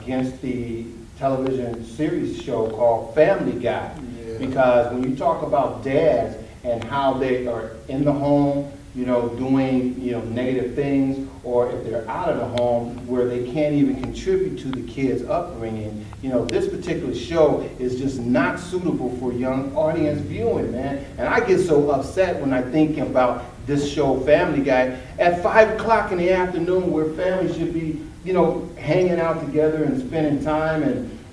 against the television series show called Family Guy. Yeah. Because when you talk about dads and how they are in the home, you know, doing, you know, negative things, or if they're out of the home where they can't even contribute to the kids' upbringing, you know, this particular show is just not suitable for young audience viewing, man. And I get so upset when I think about this show, Family Guy, at 5 o'clock in the afternoon, where families should be, you know, hanging out together and spending time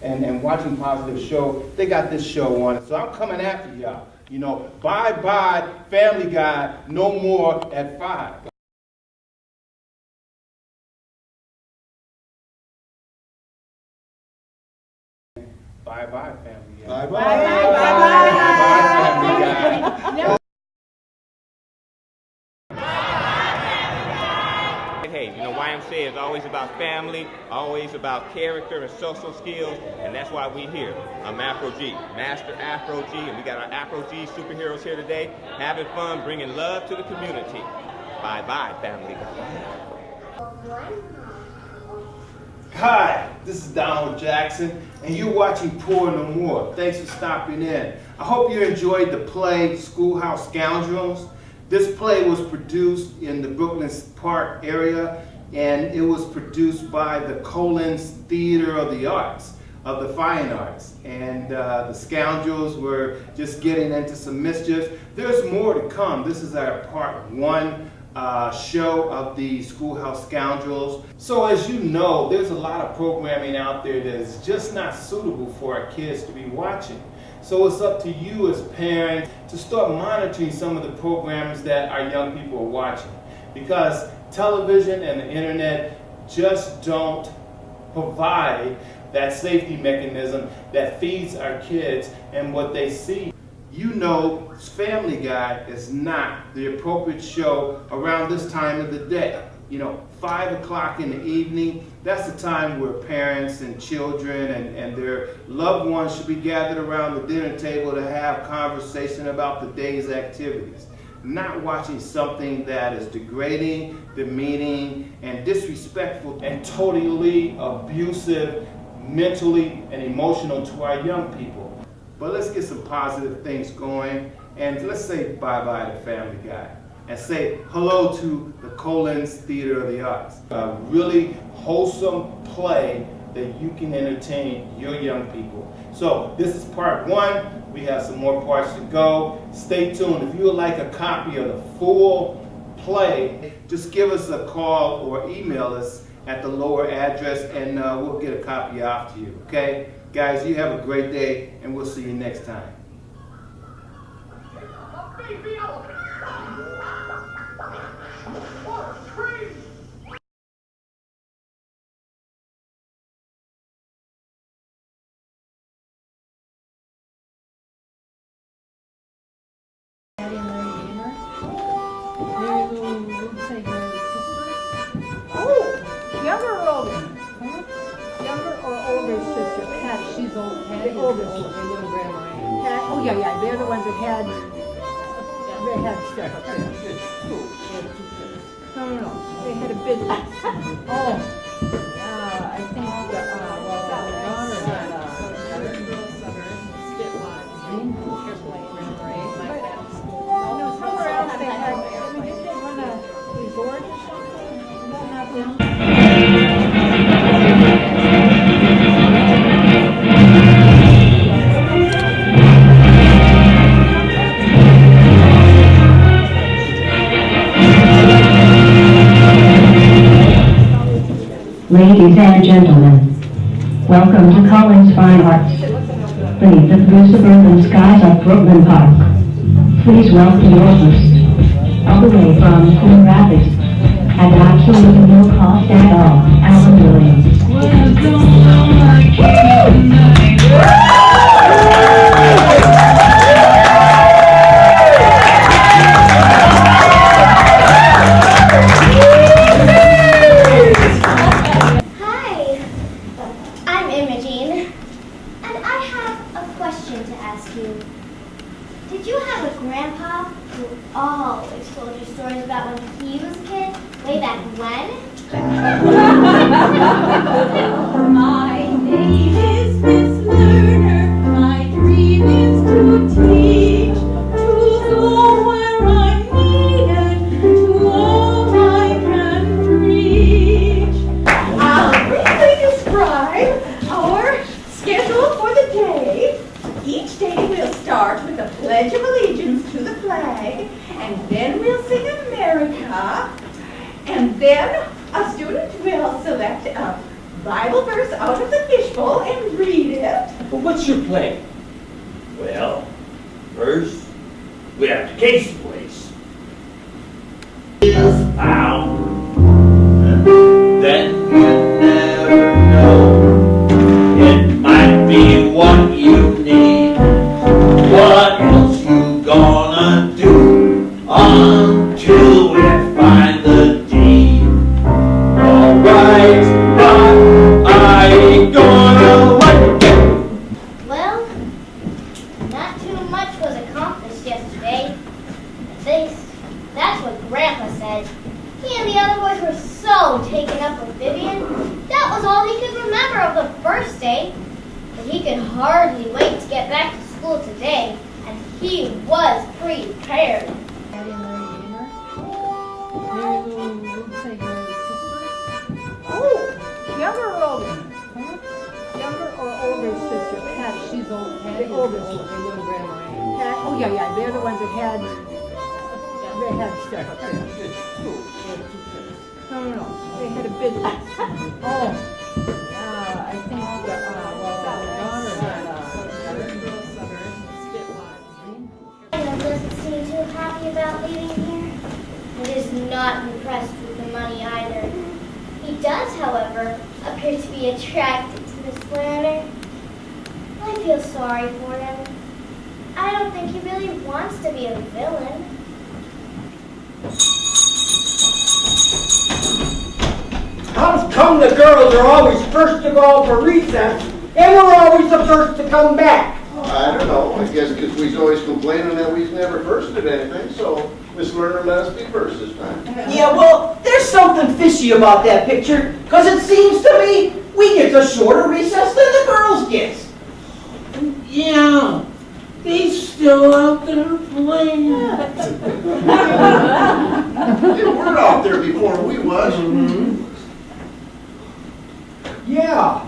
and watching positive show. They got this show on it. So I'm coming after y'all. You know, bye-bye, Family Guy, no more at 5. Bye-bye, Family Guy. Bye-bye. Bye-bye, Family Guy. Hey, you know, YMCA is always about family, always about character and social skills, and that's why we're here. I'm Afro G, Master Afro G, and we got our Afro G superheroes here today, having fun, bringing love to the community. Bye-bye, Family Guy. Hi, this is Donald Jackson, and you're watching Poor No More. Thanks for stopping in. I hope you enjoyed the play Schoolhouse Scoundrels. This play was produced in the Brooklyn Park area, and it was produced by the Collings Theater of the Arts, of the Fine Arts. And the Scoundrels were just getting into some mischief. There's more to come. This is our part 1 show of the Schoolhouse Scoundrels. So as you know, there's a lot of programming out there that is just not suitable for our kids to be watching. So it's up to you as parents to start monitoring some of the programs that our young people are watching. Because television and the internet just don't provide that safety mechanism that feeds our kids and what they see. You know, Family Guy is not the appropriate show around this time of the day. You know, 5 o'clock in the evening, that's the time where parents and children and their loved ones should be gathered around the dinner table to have conversation about the day's activities. Not watching something that is degrading, demeaning, and disrespectful and totally abusive mentally and emotional to our young people. But let's get some positive things going, and let's say bye-bye to Family Guy. And say hello to the Collings Theater of the Arts. A really wholesome play that you can entertain your young people. So this is part 1. We have some more parts to go. Stay tuned. If you would like a copy of the full play, just give us a call or email us at the lower address, and we'll get a copy off to you. Okay? Guys, you have a great day, and we'll see you next time. Younger or older? Younger or older sister? Patty. She's old. Patty. The oldest. Little grandma. Oh yeah. They're the ones that had stuff up there. No. They had a business. Oh. I think the daughter had no, somewhere else they had. I mean, did they run a resort or something? Not them. Ladies and gentlemen, welcome to Collings Fine Arts, beneath the blue suburban skies of Brooklyn Park. Please welcome your host, all the way from Coon Rapids, at absolutely no cost at all, Alan Williams. Did you have a grandpa who always told you stories about when he was a kid, way back when? My And then a student will select a Bible verse out of the fishbowl and read it. Well, what's your plan? Well, first, we have to case the place. Ow. Then you never know. It might be what you need. What else you gonna do until we find the deed? Alright, but I ain't gonna like it. Well, not too much was accomplished yesterday. At least, that's what Grandpa said. He and the other boys were so taken up with Vivian, that was all he could remember of the first day. But he could hardly wait to get back to school today, and he was prepared. Daddy and Mary Gamer. Mary Lou, would say Mary's sister. Oh, younger or older? Huh? Younger or older sister? Patty. She's old. Patty. The oldest one. They live in Grandma. Pat, oh yeah, they're the ones that had, they had stuff up there. No, they had a business. Oh, I think well, the daughter had Daniel doesn't seem too happy about leaving here, but is not impressed with the money either. He does, however, appear to be attracted to Miss Lerner. I feel sorry for him. I don't think he really wants to be a villain. How come the girls are always first to go for recess, and we're always the first to come back? I don't know. I guess because we's always complaining that we've never first at anything, so Miss Lerner let us be first this time. Yeah, well, there's something fishy about that picture, because it seems to me we get a shorter recess than the girls get. Yeah, they still out there playing. They were out there before we was. Yeah,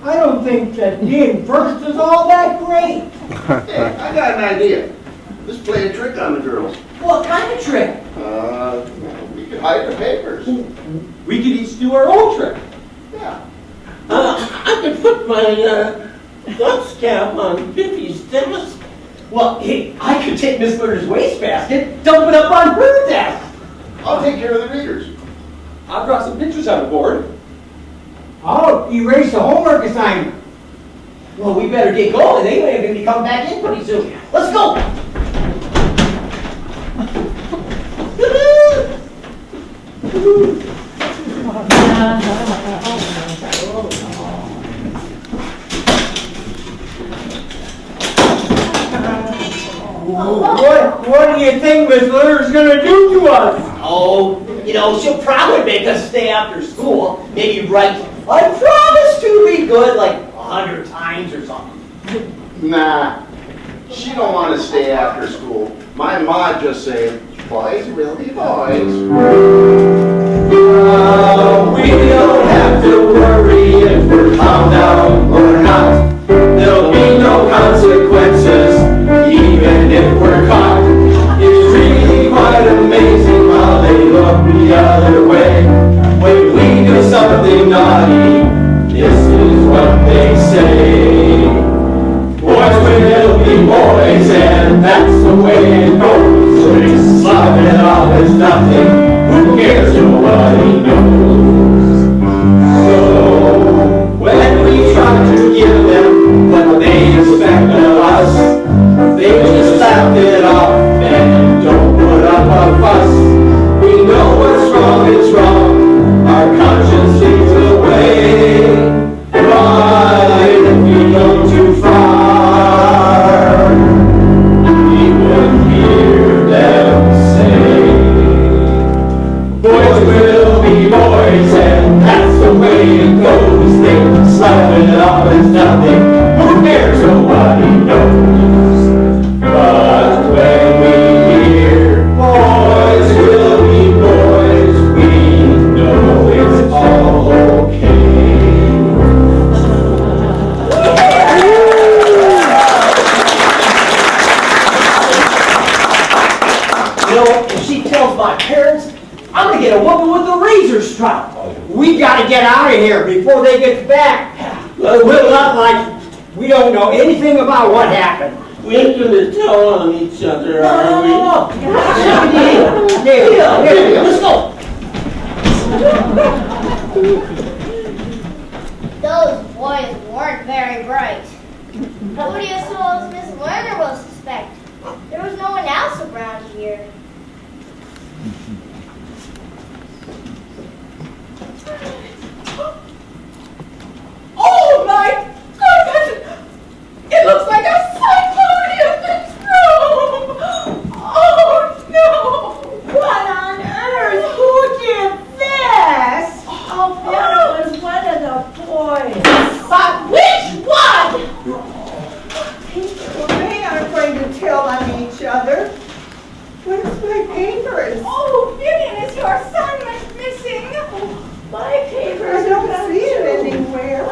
I don't think that being first is all that great. Hey, I got an idea. Let's play a trick on the girls. What kind of trick? We could hide the papers. We could each do our own trick. Yeah. I could put my dunce cap on Pippi's desk. Well, hey, I could take Miss Lerner's wastebasket, dump it up on her desk. I'll take care of the readers. I'll draw some pictures on the board. I'll erase the homework assignment. Well, we better get going. They ain't going to be coming back in pretty soon. Let's go. What do you think Miss Lerner's going to do to us? Oh, she'll probably make us stay after school. Maybe write, I promise to be good, like 100 times or something. Nah. She don't want to stay after school. My ma just saying, boys will be boys. We don't have to worry if we're found out or not. There'll be no consequences, even if we're caught. It's really quite amazing how they look the other way. When we do something naughty, this is what they say. Boys will be boys, and that's the way it goes. So they slap it off as nothing. Who cares? Nobody knows. So when we try to give them what they expect of us, they just slap it off and don't put up a fuss. We know what's wrong is wrong. Our conscience leads the way. But if we go too far, we would hear them say, boys will be boys, and that's the way it goes. They slap it off as nothing. Who cares? Nobody knows. But when we hear boys will be boys, we know it's all okay. If she tells my parents, I'm going to get hit a woman with a razor strop. We gotta get out of here before they get back. We'll not like we don't know anything about what happened. We ain't gonna tell on each other, are we? No. Here, let's go. Those boys weren't very bright. Who do you suppose Miss Lerner will suspect? There was no one else around here. Oh my goodness! It looks like a cyclone hit this room! Oh no! What on earth? Who did this? Oh, that was one of the boys. But which one? They aren't going to tell on each other. Where's my papers? Oh, Vivian, is your son missing? My papers I don't see it anywhere.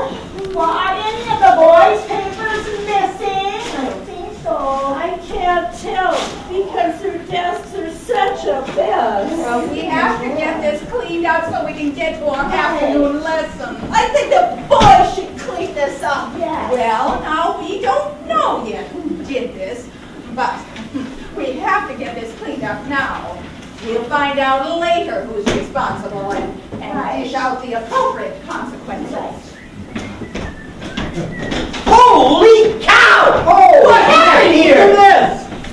What, any of the boys' papers missing? I don't think so. I can't tell because their desks are such a mess. Well, we have to get this cleaned up so we can get to our afternoon lesson. I think the boys should clean this up. Yes. Well, now, we don't know yet who did this, but we have to get this cleaned up now. We'll find out later who's responsible and dish out the appropriate consequences. Holy cow! Oh, what happened here?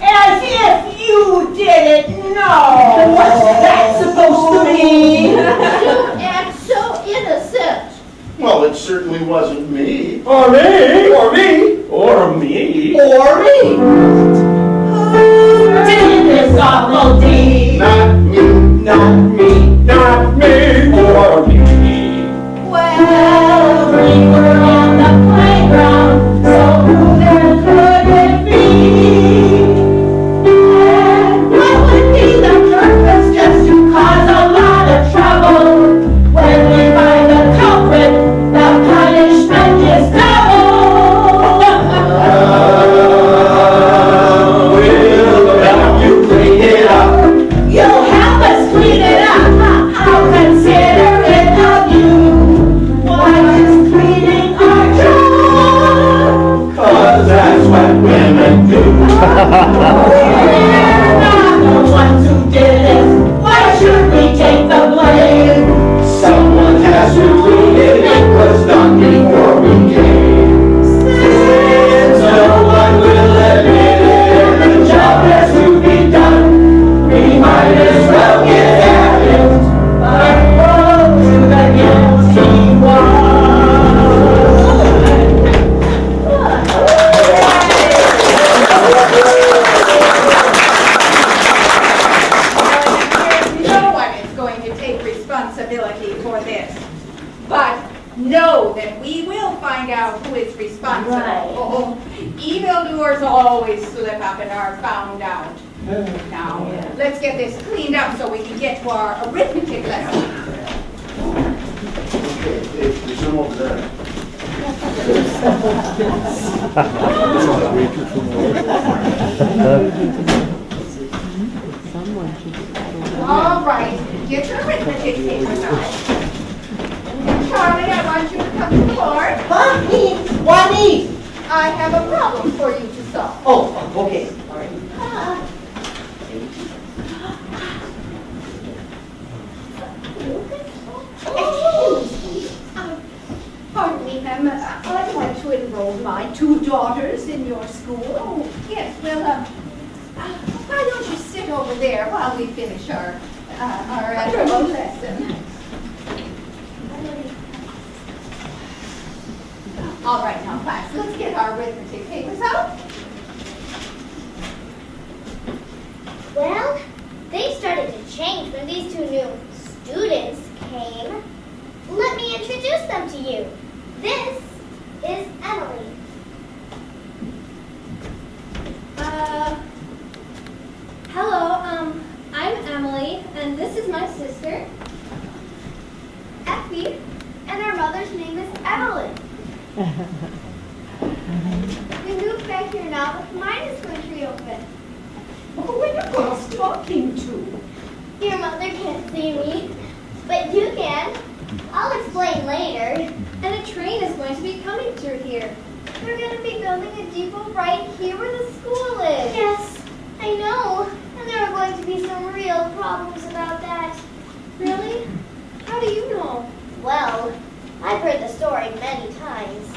As if you didn't know. What's that supposed to mean? You act so innocent. Well, it certainly wasn't me. Or me? Or me? Or me? Or me? Who did this awful deed? Not me. Not me. Not me. Or me. Well, We were on the playground, so who then could it be? And what would be the purpose just to cause a lot of trouble? When we find the culprit, the punishment is double. We'll help you clean it up. You'll help us clean it up. I'll consider it of you. Why is cleaning our job? 'Cause that's what women do. We're not the ones who did it. Why should we take the blame? Someone has to clean it. It was done before we came. Since no one will admit it, and the job has to be done, we might as well get at it. But woe to the guilty one. no one is going to take responsibility for this. But know that we will find out who is responsible. Right. Oh, evildoers always slip up and are found out. Now, let's get this cleaned up so we can get to our arithmetic lesson. Okay, there's some over there. All right, get your arithmetic papers out. Charlie, I want you to come forward. Why me? I have a problem for you to solve. Oh, okay. All right. Pardon me, ma'am. I'd like to enroll my two daughters in your school. Oh, yes. Well, why don't you sit over there while we finish our afternoon lesson? All right, now, class, let's get our arithmetic papers out. Well, things started to change when these two new students came. Let me introduce them to you. This is Emily. Hello, I'm Emily, and this is my sister. Effie, and our mother's name is Evelyn. We moved back here now, but mine is going to reopen. Who are you girls talking to? Your mother can't see me. going to be coming through here. We're going to be building a depot right here where the school is. Yes, I know. And there are going to be some real problems about that. Really? How do you know? Well, I've heard the story many times.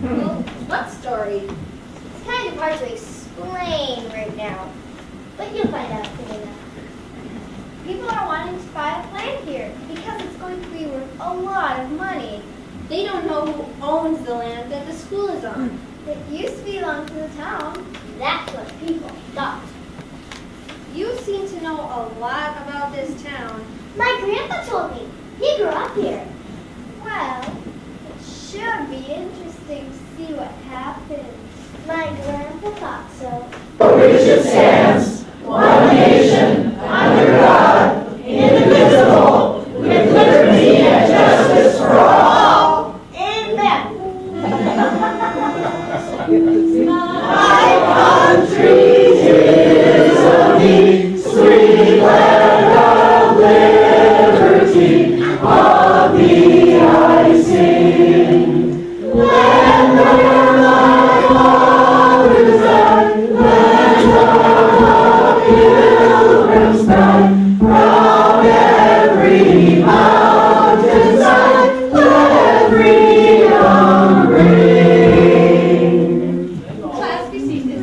Well, what story? It's kind of hard to explain right now, but you'll find out soon enough. People are wanting to buy a land here because it's going to be worth a lot of money. They don't know who owns the land that the school is on. It used to belong to the town. That's what people thought. You seem to know a lot about this town. My grandpa told me. He grew up here. Well, it should be interesting to see what happens. My grandpa thought so. Which stands, one nation, under God, indivisible, with liberty and justice for all. Amen. My country is a me, sweet land of liberty, of thee I sing. Land where my fathers died, land of pilgrims pride, from every mountainside, let freedom ring. Class be seated.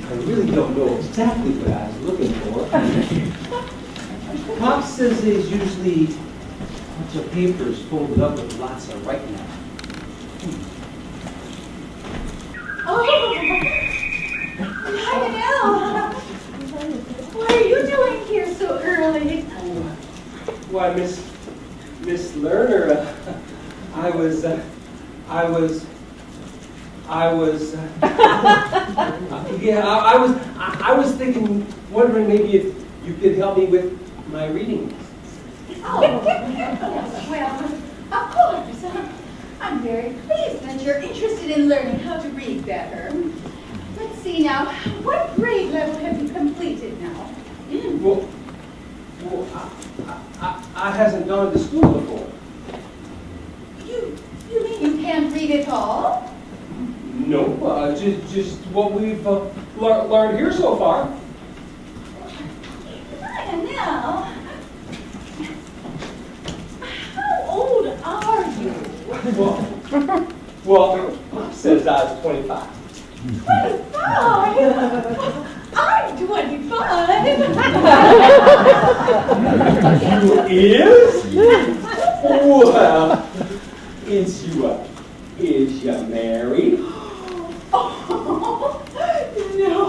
I really don't know exactly what I was looking for. Pop says there's usually a bunch of papers folded up with lots of writing on it. Oh, Lionel, what are you doing here so early? Why, Miss Lerner, I was thinking, wondering maybe if you could help me with my reading. Oh, well, of course. I'm very pleased that you're interested in learning how to read better. Let's see now, what grade level have you completed now? Well, I hasn't gone to school before. You mean you can't read at all? No, just what we've learned here so far. Lionel, how old are you? Well, says I was 25. 25? I'm 25. Is? Well, is you married? Oh, no.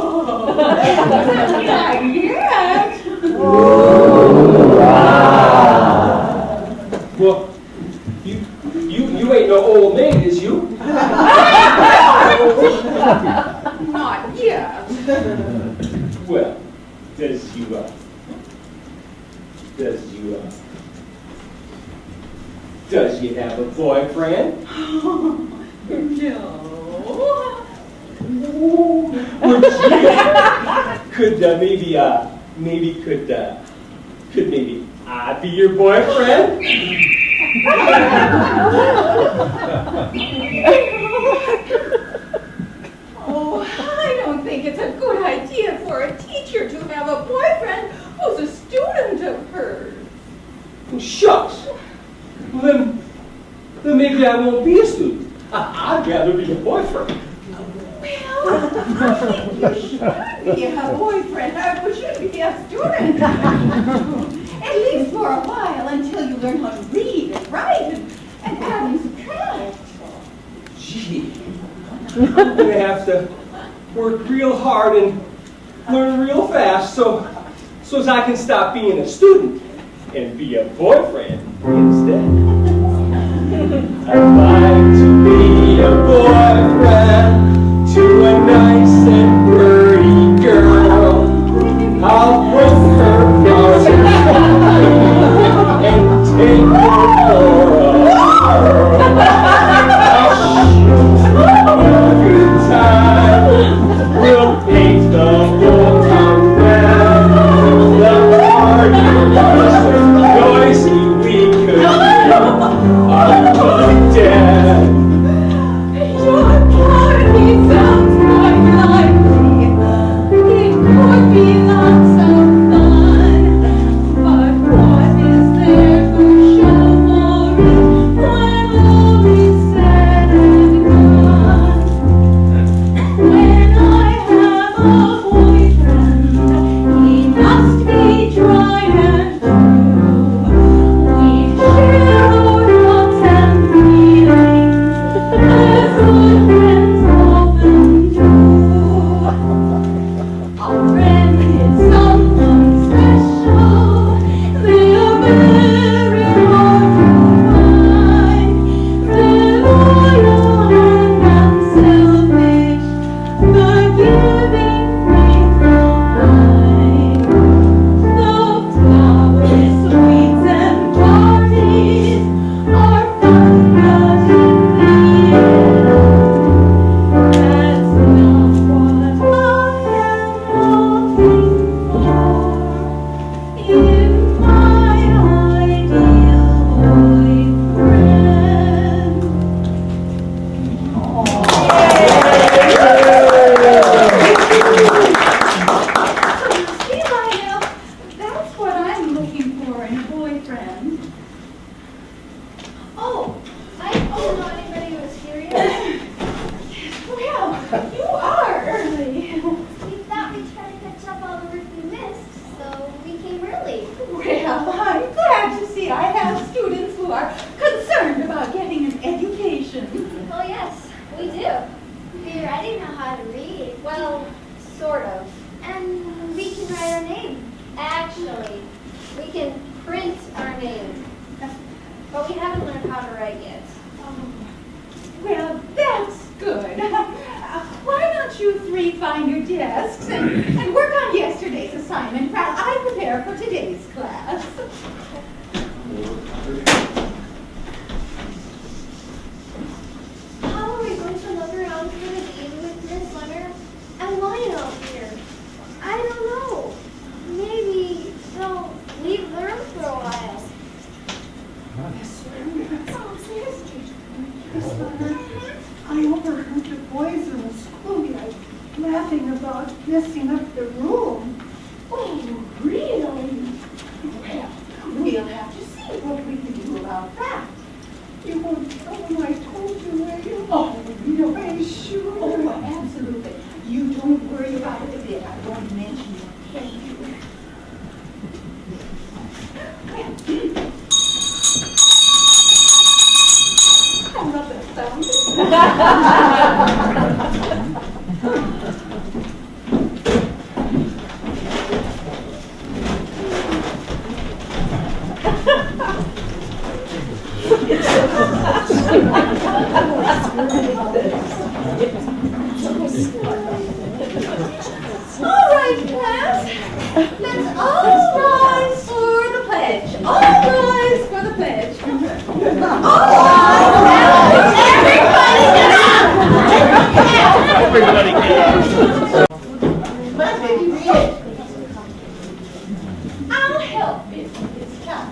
Not yet. Well, you ain't no old maid, is you? Not yet. Well, does you have a boyfriend? No. Could maybe I be your boyfriend? Oh, I don't think it's a good idea for a teacher to have a boyfriend who's a student of hers. Well, shucks. Well, then maybe I won't be a student. I'd rather be a boyfriend. Well, I think you should be a boyfriend. You should be a student. At least for a while, until you learn how to read and write and add and subtract. Gee, I'm going to have to work real hard and learn real fast so as I can stop being a student and be a boyfriend instead. I'd like to be a boyfriend to a nice and pretty girl. I'll bring her flowers and take her for a whirl. I'll show her a good time. We'll paint the You are early. We thought we'd try to catch up all the work we missed, so we came early. Well, I'm glad to see I have students who are concerned about getting an education. Oh yes, we do. We already know how to read. Well, sort of. And we can write our name. Actually, we can print our name. But we haven't learned how to write yet. Well, that's good. Why don't you three find your desks and work on yesterday's assignment while I prepare for today's class? How are we going to look around for the dean with Miss Leonard and Lionel here? I don't know. Maybe they'll leave the room for a while. I overheard the boys in the schoolyard laughing about messing up the room. Oh, really? Well, we'll have to see what we can do about that. You won't tell them I told you, will you? Oh, No, are you sure? Oh, absolutely. You don't worry about it a bit. I won't mention it. Thank you. I love that sound. All right, class. Let's all rise for the pledge. All rise for the pledge. All rise. Everybody get up. But baby, read it. I'll help it this time.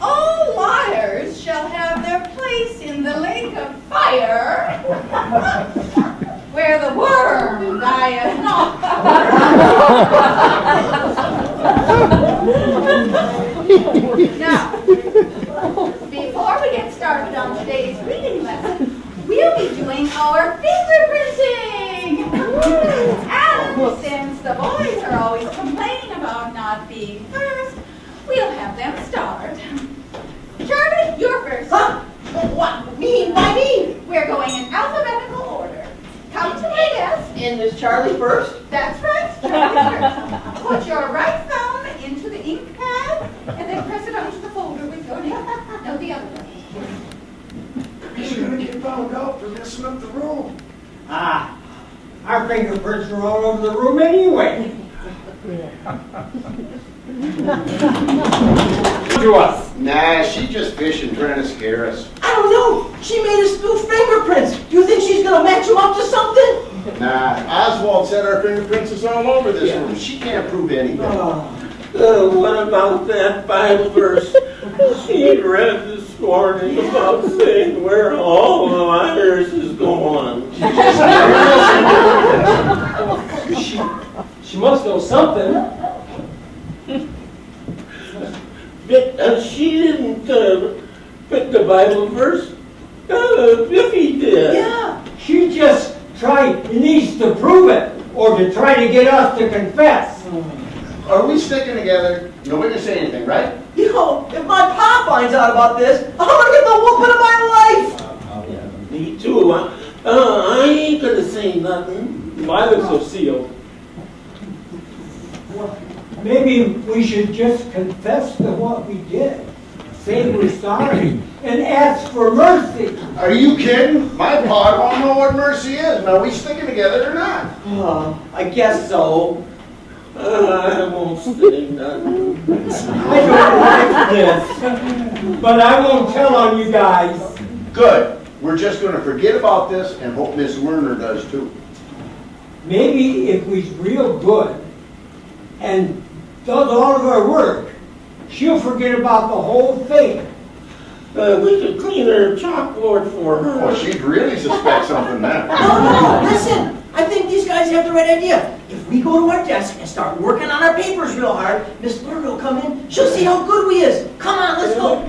All liars shall have their place in the lake of fire, where the worm dieth not. Now, before we get started on today's reading lesson, we'll be doing our fingerprinting. And since the boys are always complaining about not being first, we'll have them start. Charlie, you're first. Huh? What? Me? Why me? We're going in alphabetical order. Come to my desk. And is Charlie first? That's right, Charlie first. Put your right thumb into the ink pad and then press it onto the folder with your name. No, the other way. He's gonna get found out for messing up the room. Ah, our fingerprints are all over the room anyway. To us. Nah, she's just fishing, trying to scare us. I don't know. She made us do fingerprints. Do you think she's gonna match them up to something? Nah, Oswald said our fingerprints is all over this room. She can't prove anything. What about that Bible verse she read this morning about saying where all the liars is going? She must know something. But she didn't pick the Bible verse. Biffy did. Yeah, she just needs to prove it, or to try to get us to confess. Are we sticking together? Nobody can say anything, right? You know, if my pa finds out about this, I'm gonna get the whooping of my life. Me too. I ain't gonna say nothing. My lips are sealed. Maybe we should just confess to what we did. Say we're sorry and ask for mercy. Are you kidding? My pa won't know what mercy is. Now, we sticking together or not? I guess so. I won't say nothing. I don't like this, but I won't tell on you guys. Good. We're just going to forget about this and hope Miss Werner does too. Maybe if we's real good and does all of our work, she'll forget about the whole thing. We could clean her chalkboard for her. Oh, she'd really suspect something now. No, listen. I think these guys have the right idea. If we go to our desk and start working on our papers real hard, Miss Lerner will come in. She'll see how good we is. Come on, let's go.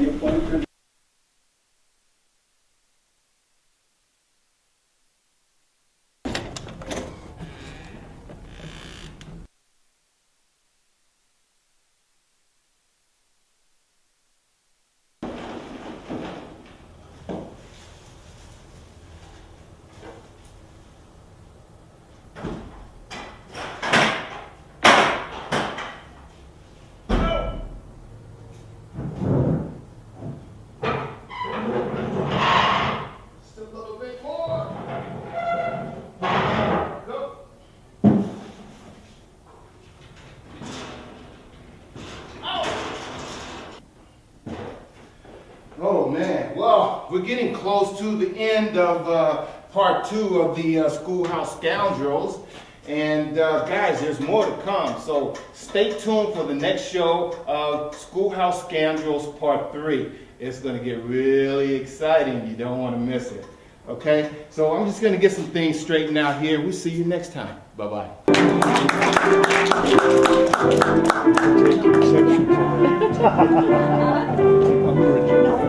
Oh man, well, we're getting close to the end of part 2 of the Schoolhouse Scoundrels. And guys, there's more to come. So stay tuned for the next show of Schoolhouse Scoundrels Part 3. It's going to get really exciting. You don't want to miss it. Okay? So I'm just going to get some things straightened out here. We'll see you next time. Bye-bye.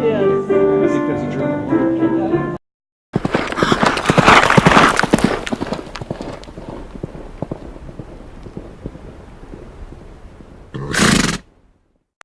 Yes. I think that's a German.